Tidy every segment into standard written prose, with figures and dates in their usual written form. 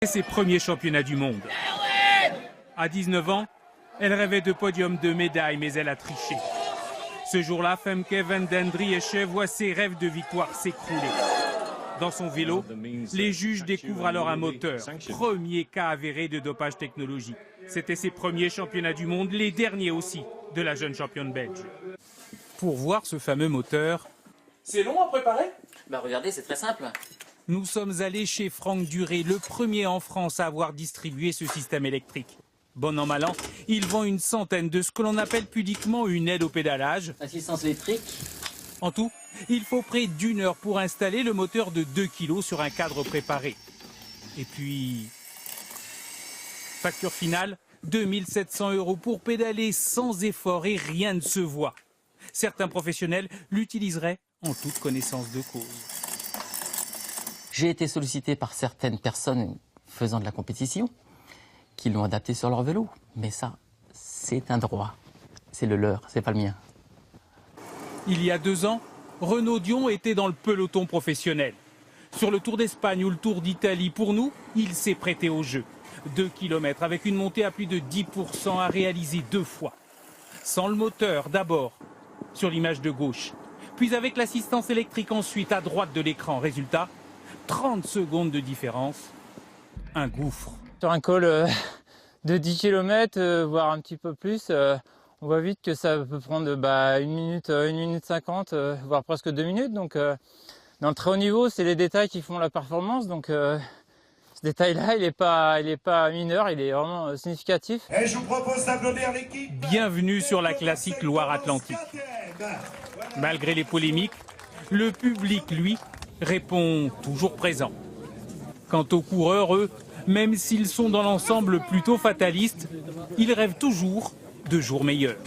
Ses premiers championnats du monde. À 19 ans, elle rêvait de podium, de médailles, mais elle a triché. Ce jour-là, Femke van den Drieche voit ses rêves de victoire s'écrouler. Dans son vélo, les juges découvrent alors un moteur. Premier cas avéré de dopage technologique. C'était ses premiers championnats du monde, les derniers aussi, de la jeune championne belge. Pour voir ce fameux moteur... C'est long à préparer ? Regardez, c'est très simple. Nous sommes allés chez Franck Duré, le premier en France à avoir distribué ce système électrique. Bon an, mal an, il vend une centaine de ce que l'on appelle pudiquement une aide au pédalage. Assistance électrique. En tout, il faut près d'1 heure pour installer le moteur de 2 kg sur un cadre préparé. Et puis... facture finale, 2 700 € pour pédaler sans effort et rien ne se voit. Certains professionnels l'utiliseraient en toute connaissance de cause. J'ai été sollicité par certaines personnes faisant de la compétition qui l'ont adapté sur leur vélo. Mais ça, c'est un droit. C'est le leur, c'est pas le mien. Il y a 2 ans, Renaud Dion était dans le peloton professionnel. Sur le Tour d'Espagne ou le Tour d'Italie, pour nous, il s'est prêté au jeu. 2 km avec une montée à plus de 10% à réaliser 2 fois. Sans le moteur d'abord, sur l'image de gauche. Puis avec l'assistance électrique ensuite à droite de l'écran. Résultat, 30 secondes de différence, un gouffre. Sur un col de 10 km, voire un petit peu plus, on voit vite que ça peut prendre 1 minute 50, voire presque 2 minutes. Donc dans le très haut niveau, c'est les détails qui font la performance. Donc ce détail-là, il est pas mineur, il est vraiment significatif. Et je vous propose d'applaudir l'équipe. Bienvenue sur la classique Loire-Atlantique. Malgré les polémiques, le public, lui, répond toujours présent. Quant aux coureurs, eux, même s'ils sont dans l'ensemble plutôt fatalistes, ils rêvent toujours de jours meilleurs.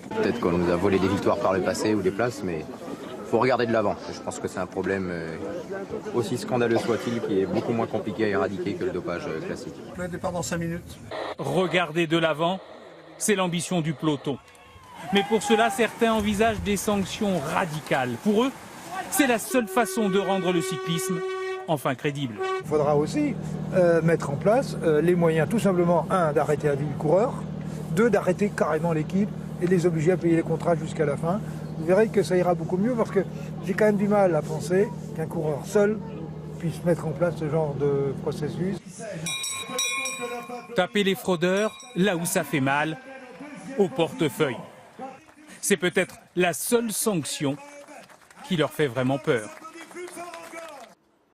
Peut-être qu'on nous a volé des victoires par le passé ou des places, mais il faut regarder de l'avant. Je pense que c'est un problème aussi scandaleux soit-il, qui est beaucoup moins compliqué à éradiquer que le dopage classique. Le départ dans 5 minutes. Regarder de l'avant, c'est l'ambition du peloton. Mais pour cela, certains envisagent des sanctions radicales. Pour eux, c'est la seule façon de rendre le cyclisme enfin crédible. Il faudra aussi mettre en place les moyens, tout simplement, 1, d'arrêter à vie le coureur, 2, d'arrêter carrément l'équipe et de les obliger à payer les contrats jusqu'à la fin. Vous verrez que ça ira beaucoup mieux parce que j'ai quand même du mal à penser qu'un coureur seul puisse mettre en place ce genre de processus. Taper les fraudeurs là où ça fait mal, au portefeuille. C'est peut-être la seule sanction qui leur fait vraiment peur.